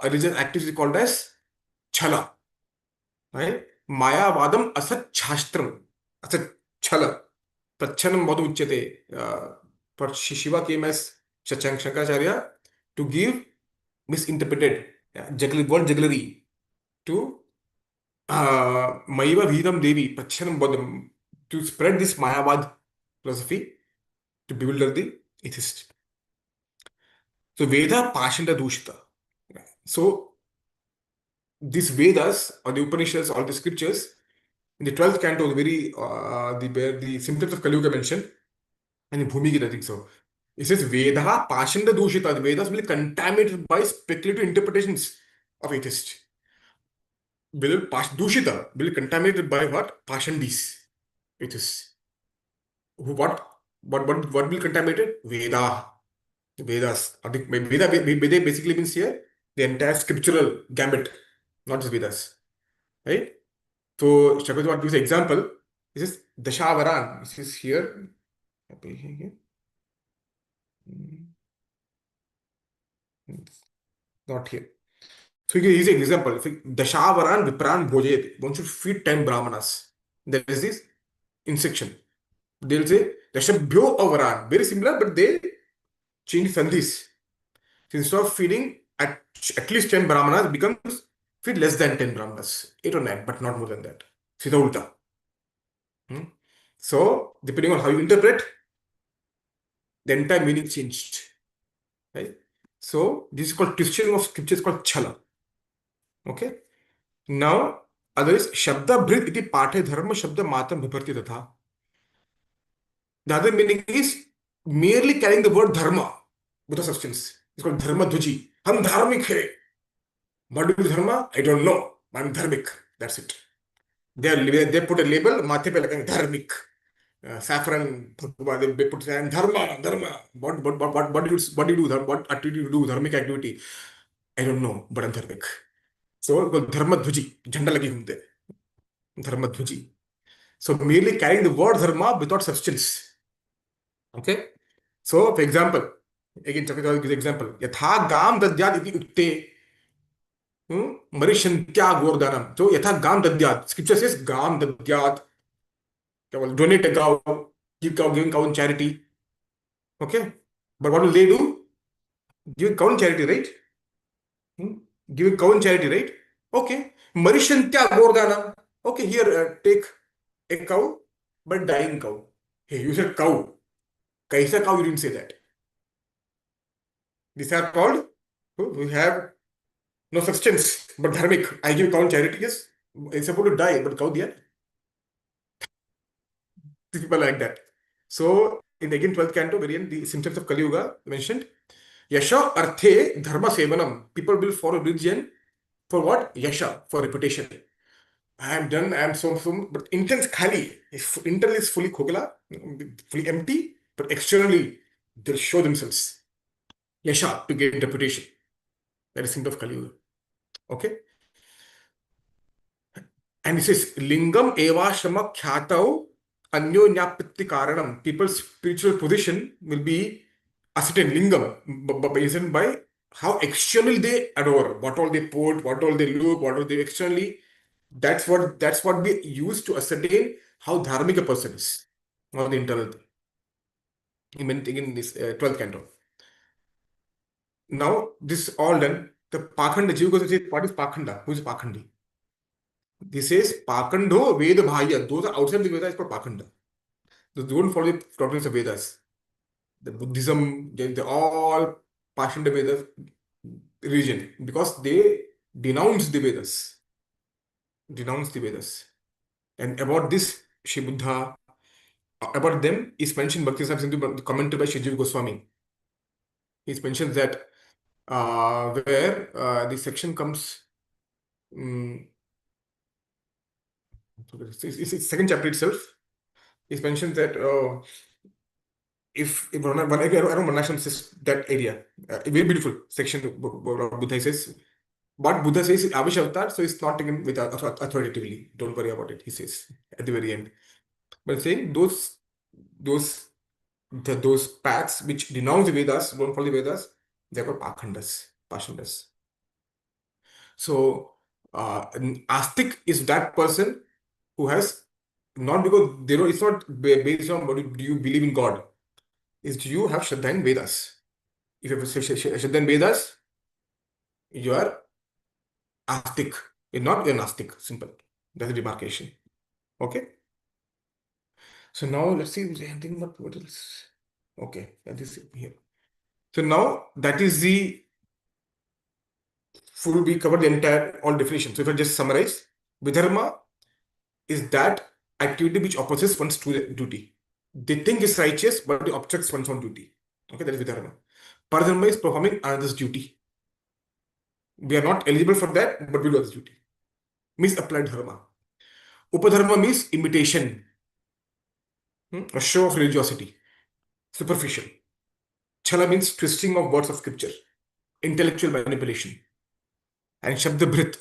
religious activity is called as Chala. Right? Mayavadam asat shastram. Asat chala. Prachanam Madhu Uchyate. But Shiva came as Shankaracharya to give misinterpreted word jugglery to Maiva Vidam Devi, Prachanam Bodham, to spread this Mayavad philosophy to bewilder the atheist. So Veda Pashanda Dushita. So these Vedas or the Upanishads or the scriptures in the 12th canto, the symptoms of Kali Yuga mentioned, and in Bhumi Gita, I think so. It says Veda Pashanda Dushita. The Vedas will be contaminated by speculative interpretations of atheists. Dushita will be contaminated by what? Pashandis. Atheists. What will be contaminated? Veda. The Vedas. Veda basically means here the entire scriptural gambit, not just Vedas. Right? So Shakadeva gives an example. This is Dashavaran. This is here. Not here. So he gives an example. If Dashavaran Vipran Bhojayati, one should feed 10 Brahmanas. There is this insection. They'll say Dashabhyo Avaran. Very similar, but they change sandhis. So instead of feeding at least 10 Brahmanas, it becomes feed less than 10 Brahmanas. 8 or 9, but not more than that. Sida ulta. So, depending on how you interpret, the entire meaning changed. Right? So, this is called twisting of scripture, is called chala. Okay? Now, other is Shabda Brit iti Pathe Dharma Shabda Matam Vibharti Tatha. The other meaning is merely carrying the word dharma without substance. It's called dharma dhuji. Hum dharmik hai. What do you dharma? I don't know. I'm dharmik. That's it. They put a label, mathe pe lagenge dharmik. Saffron, they put dharma. What do you do? What activity you do? Dharmic activity. I don't know, but I'm dharmik. So dharma dhuji. Jhanda lagi humte. Dharma dhuji. So merely carrying the word dharma without substance. Okay. So for example, again, Chakra gives example. Yatha gam dadyat iti ukte. Marishantya gordanam. So yatha gam dadyat. Scripture says gam dadyat. Donate a cow, giving cow in charity. Okay. But what will they do? Give cow in charity, right? Give cow in charity, right? Okay. Marishantya gordanam. Okay, here take a cow, but dying cow. Hey, you said cow. Kaisa cow, you didn't say that. These are called, we have no substance, but dharmic. I give cow in charity, yes. It's supposed to die, but cow diya. People like that. So, in again 12th canto, variant, the symptoms of Kali Yuga mentioned. Yasha Arthe Dharma Sevanam. People will follow religion for what? Yasha, for reputation. I am done, I am so, but intent khali. Internal is fully khokla, fully empty, but externally they'll show themselves. Yasha, to gain reputation. That is symptom of Kali Yuga. Okay? And it says, Lingam eva shama khyatau anyonyapatti karanam. People's spiritual position will be ascertained, lingam, by how externally they adore, what all they put, what all they look, what all they externally. That's what we use to ascertain how dharmic a person is, or the internal thing. In this 12th canto. Now, this is all done. The Pakhanda, Jiva Goswami says, what is Pakhanda? Who is Pakhandi? This is Pakhando Veda Bhaya. Those are outside the Veda is called Pakhanda. They don't follow the doctrines of Vedas. The Buddhism, they all partial to Vedas religion because they denounce the Vedas. Denounce the Vedas. And about this, Shri Buddha, about them is mentioned Bhakti Sindhu, commented by Shri Jiva Goswami. He mentions that where the section comes, it's second chapter itself. It mentions that if around Varnashram says that area, a very beautiful section Buddha says. But Buddha says is Avish avatar, so it's not taken with authoritatively. Don't worry about it, he says at the very end. But saying those paths which denounce the Vedas, don't follow the Vedas, they're called Pashandas. So an astic is that person who has not because it's not based on what do you believe in God. Is do you have Shraddha in Vedas? If you have Shraddha in Vedas, you are astic. You're not an astic. Simple. That's the demarcation. Okay. So now let's see if there's anything what else. Okay, that is here. So now that is the full. We covered the entire all definition. So if I just summarize, Vidharma is that activity which opposes one's duty. They think it's righteous, but it obstructs one's own duty. Okay, that is Vidharma. Paradharma is performing another's duty. We are not eligible for that, but we do this duty. Misapplied dharma. Upadharma means imitation, a show of religiosity, superficial. Chala means twisting of words of scripture, intellectual manipulation. And Shabdabhrit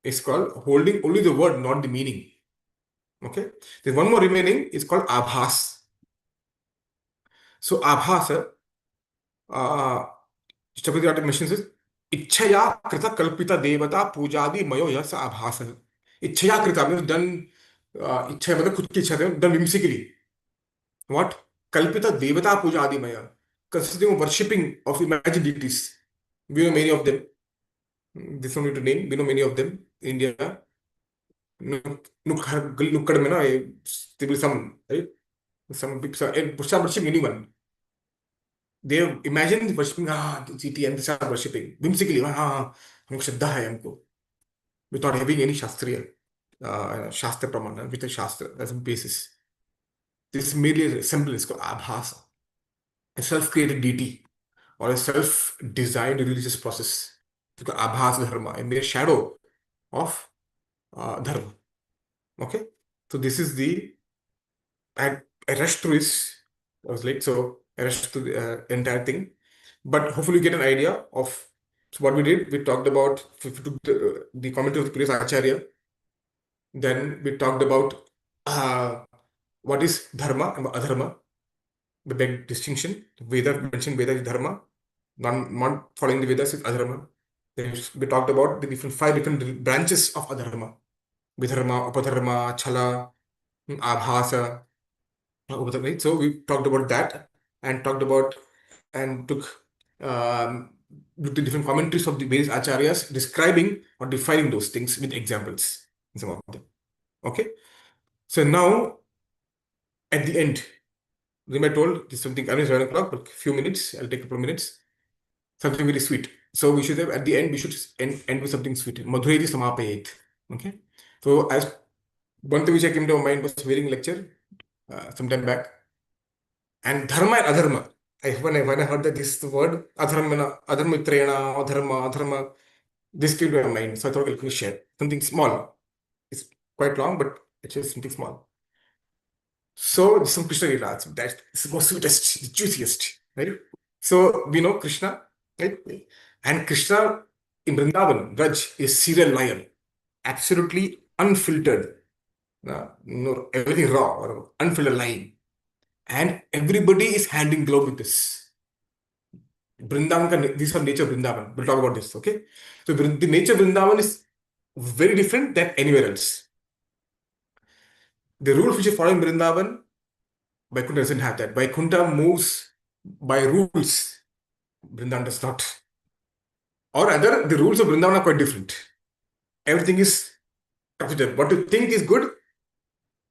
is called holding only the word, not the meaning. Okay. There's one more remaining, it's called Abhas. So Abhasa, Chakravarti mentions is Ichchaya Krita Kalpita Devata Pujadi Mayo Yasa Abhasa. Ichchaya Krita means done, Ichchaya means khud ki ichcha done whimsically. What? Kalpita Devata Pujadi Maya, consisting of worshipping of imagined deities. We know many of them. This one we need to name. We know many of them in India. Nukkad mein na, there will be some, right? Some people start worshipping anyone. They imagine worshipping deity and they start worshipping whimsically. हमको श्रद्धा है हमको, without having any shastriya, shastra pramana, with a shastra as a basis. This is merely a semblance called abhasa, a self-created deity or a self-designed religious process. Because abhasa dharma, a mere shadow of dharma. Okay, so this is the I rushed through this. I was late, so I rushed through the entire thing. But hopefully, you get an idea of what we did. We talked about the commentary of the previous acharya. Then we talked about what is dharma and adharma, the big distinction. Veda mentioned Veda is dharma, not following the Vedas is adharma. Then we talked about the five different branches of adharma: vidharma, upadharma, chala, abhasa. Right? So we talked about that and talked about and took looked at different commentaries of the various acharyas describing or defining those things with examples. Some of them. Okay. So now at the end, remember I told this something I mean 7 o'clock, but a few minutes, I'll take a couple of minutes. Something very sweet. So we should have at the end, we should end with something sweet. Madhureti samapayet. Okay. So as one thing which I came to my mind was hearing lecture sometime back. And dharma and adharma. When I heard that this word adharma, adharmitrena, adharma, this came to my mind. So I thought I'll share something small. It's quite long, but it's just something small. So this is Krishna Lila. That's the most sweetest, the juiciest, right? So we know Krishna, right? And Krishna in Vrindavan, Raj, is serial lion, absolutely unfiltered. No, everything raw or unfiltered lying. And everybody is hand in glove with this. Vrindavan, these are nature of Vrindavan. We'll talk about this, okay? So the nature of Vrindavan is very different than anywhere else. The rules which you follow in Vrindavan, Vaikuntha doesn't have that. Vaikuntha moves by rules. Vrindavan does not. Or rather, the rules of Vrindavan are quite different. Everything is topsy-turvy. What you think is good,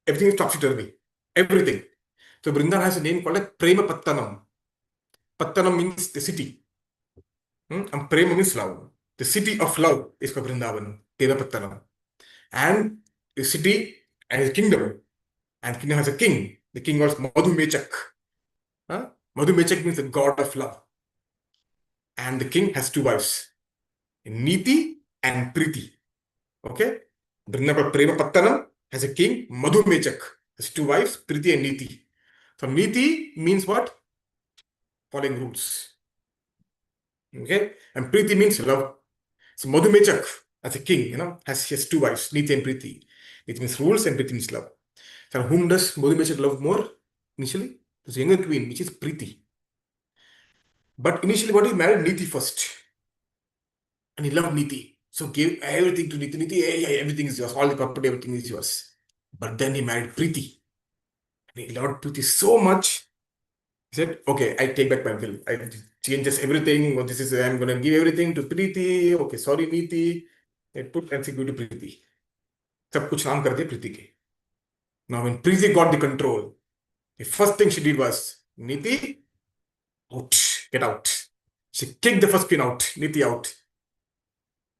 everything is topsy-turvy. Everything. So Vrindavan has a name called like Prema Pattanam. Pattanam means the city. And Prema means love. The city of love is called Vrindavan, Prema Pattanam. And the city has a kingdom. And kingdom has a king. The king was Madhumechak. Madhumechak means the god of love. And the king has two wives, Niti and Priti. Okay? Vrindavan Prema Pattanam has a king, Madhumechak, has two wives, Priti and Niti. So Niti means what? Following rules. Okay? And Priti means love. So Madhumechak, as a king, has two wives, Niti and Priti. Niti means rules and Priti means love. So whom does Madhumechak love more initially? This younger queen, which is Priti. But initially, what he married Niti first. And he loved Niti. So gave everything to Niti. Niti, yeah, everything is yours. All the property, everything is yours. But then he married Priti. And he loved Priti so much. He said, okay, I take back my will. I changes everything. Oh, this is, I'm going to give everything to Priti. Okay, sorry, Niti. I put and give to Priti. सब कुछ नाम कर दिया प्रीति के. Now when Priti got the control, the first thing she did was, Niti, out, get out. She kicked the first queen out, Niti out.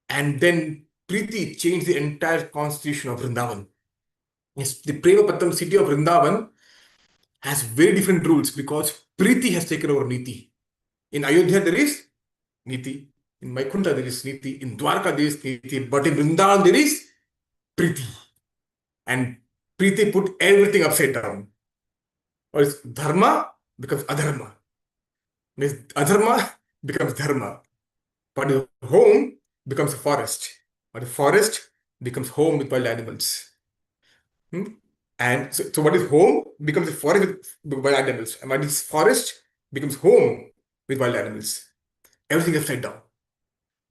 And then Priti changed the entire constitution of Vrindavan. Yes, the Premapattam city of Vrindavan has very different rules because Priti has taken over Niti. In Ayodhya, there is Niti. In Vaikunta, there is Niti. In Dwarka, there is Niti. But in Vrindavan, there is Priti. And Priti put everything upside down. Or it's Dharma becomes Adharma. Means Adharma becomes Dharma. But the home becomes a forest. But the forest becomes home with wild animals. And so what is home becomes a forest with wild animals. And what is forest becomes home with wild animals. Everything is upside down.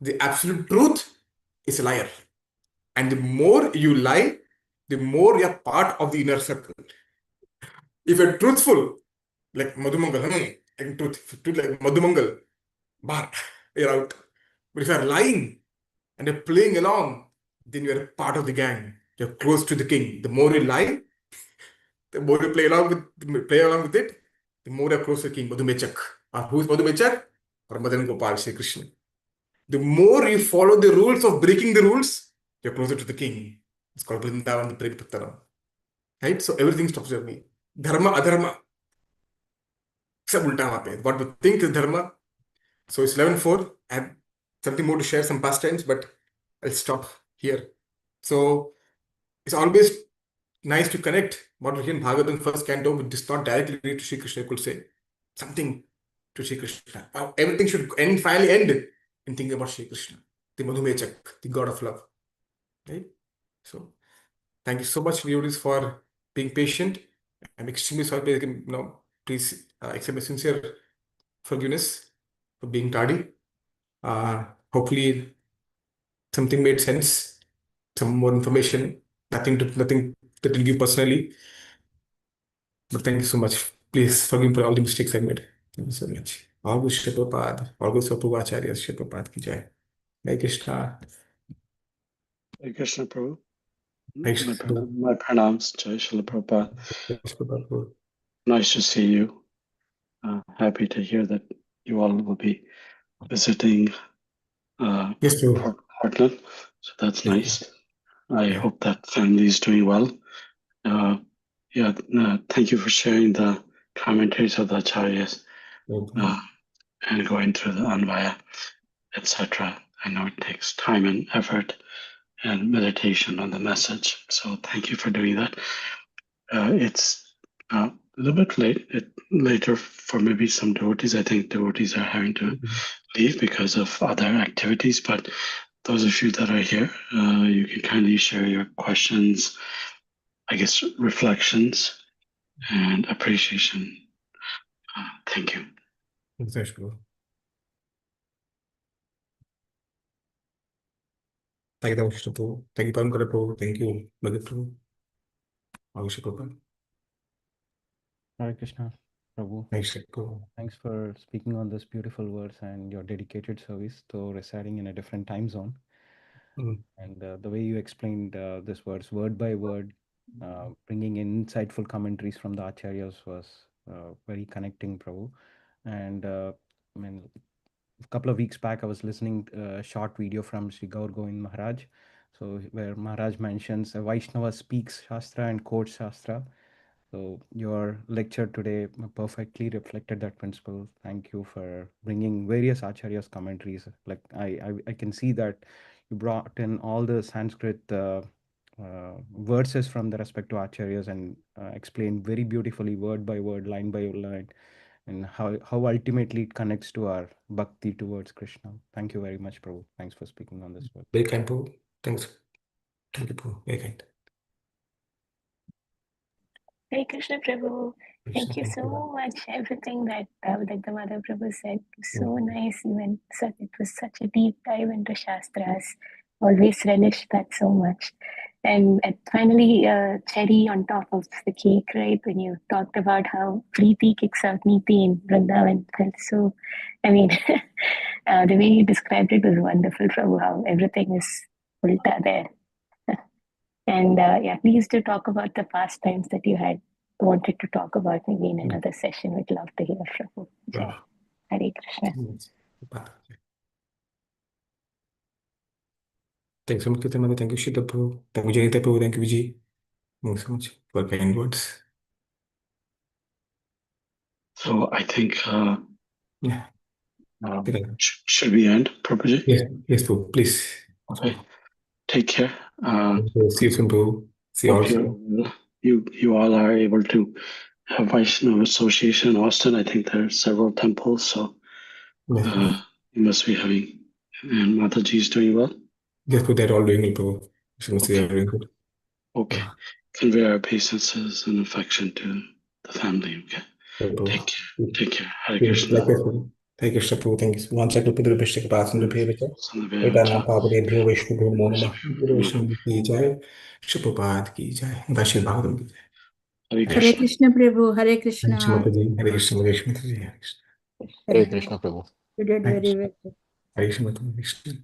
The absolute truth is a liar. And the more you lie, the more you're part of the inner circle. If you're truthful, like Madhumangal, truth like Madhumangal, but you're out. But if you're lying and you're playing along, then you're a part of the gang. You're close to the king. The more you lie, the more you play along with it, the more you're close to the king, Madhumechak. Who's Madhumechak? Ramadan Gopal, Shri Krishna. The more you follow the rules of breaking the rules, you're closer to the king. It's called Vrindavan, the Prem Pattaram. Right? So everything stops with me. Dharma, adharma. सब उल्टा वहां पे. What we think is dharma. So it's 11:04. I have something more to share, some pastimes, but I'll stop here. So it's always nice to connect what we hear in Bhagavatam first canto, which is not directly related to Sri Krishna, you could say. Something to Sri Krishna. Everything should finally end in thinking about Sri Krishna, the Madhumechak, the god of love. Right? So thank you so much, devotees, for being patient. I'm extremely sorry. Please accept my sincere forgiveness for being tardy. Hopefully, something made sense. Some more information. Nothing that will give personally. But thank you so much. Please forgive me for all the mistakes I made. Thank you so much. All good Shri Prabhupada. All good Prabhu Acharya. Shri Prabhupada ki jai. Hare Krishna. Hare Krishna, Prabhu. Hare Krishna. My pranams, Jai Srila Prabhupada. Shri Prabhupada. Nice to see you. Happy to hear that you all will be visiting Yes, Prabhu. Portland. So that's Yes, nice. I yeah. hope that family is doing well. Thank you for sharing the commentaries of the Acharyas and going through the Anvaya, etc. I know it takes time and effort and meditation on the message. So thank you for doing that. It's a little bit later for maybe some devotees. I think devotees are having to leave because of other activities, but those of you that are here, you can kindly share your questions, I guess, reflections and appreciation. Thank you. Thanks, Prabhu. Thank you, Shri Prabhu. Thank you, Param Prabhu. Thank you, Bhagat Prabhu. All Shri Prabhupada. Hare Krishna, Prabhu. Thanks, Shri Prabhu. Thanks for speaking on this beautiful words and your dedicated service, though residing in a different time zone. Mm. And the way you explained this words word by word, bringing in insightful commentaries from the acharyas was very connecting, Prabhu. And I mean, a couple of weeks back, I was listening a short video from Sri Gaur Govind Maharaj. So where Maharaj mentions a Vaishnava speaks Shastra and quotes Shastra. So your lecture today perfectly reflected that principle. Thank you for bringing various acharyas commentaries. Like I can see that you brought in all the Sanskrit verses from the respective acharyas and explained very beautifully, word by word, line by line, and how ultimately it connects to our bhakti towards Krishna. Thank you very much, Prabhu. Thanks for speaking on this word. Very kind, Prabhu. Thanks. Thank you, Prabhu. Very kind. Hare Krishna Prabhu. Krishna, Thank you thank you. so much. Everything that the Mother Prabhu said was so Mhm. nice. Even such, it was such a deep dive into Shastras. Always relished that so much. And finally, cherry on top of the cake, right? When you talked about how Preeti kicks out Neeti in Vrindavan. Felt so, I mean, the way you described it was wonderful, Prabhu, how everything is ulta there. And yeah, please do talk about the pastimes that you had wanted to talk about maybe in another session. We'd love to hear from you. Jai. Hare Krishna. Thanks so much, Mother. Thank you, Shita Prabhu. Thank you, Janita Prabhu. Thank you, Vijay. Thanks so much for kind words. So I think Yeah. Okay. should we end, Prabhuji? Yes, yes, Prabhu. Please. Okay. Take care. See you soon, Prabhu. See you Hope also. you all are able to have Vaishnava Association in Austin. I think there are several temples, so Yes, Prabhu. you must be having. And Mataji is doing well. Yes, Prabhu. They're all doing it, Prabhu. So much they are Okay. doing good. Okay. Convey our obeisances and affection to the family. Okay. Take care. Take care. Hare Krishna. Hare Krishna Prabhu. Thank you. One second, Pidur Bishta Kapasan Bheva. Sandhya Etana Vacha. Pavade Bhyo Vishnu Bhyo Monama. Guru Sandhya Vishnu Ki Jai. Shubhapad Ki Jai. Srimad Bhagavatam Ki Jai. Hare Hare Krishna. Krishna Prabhu, Hare Hare Krishna Krishna. Mataji. Hare Krishna Mataji. Hare Krishna. Hare Krishna, Prabhu. You did Hare very Krishna. well. Hare Krishna Mataji.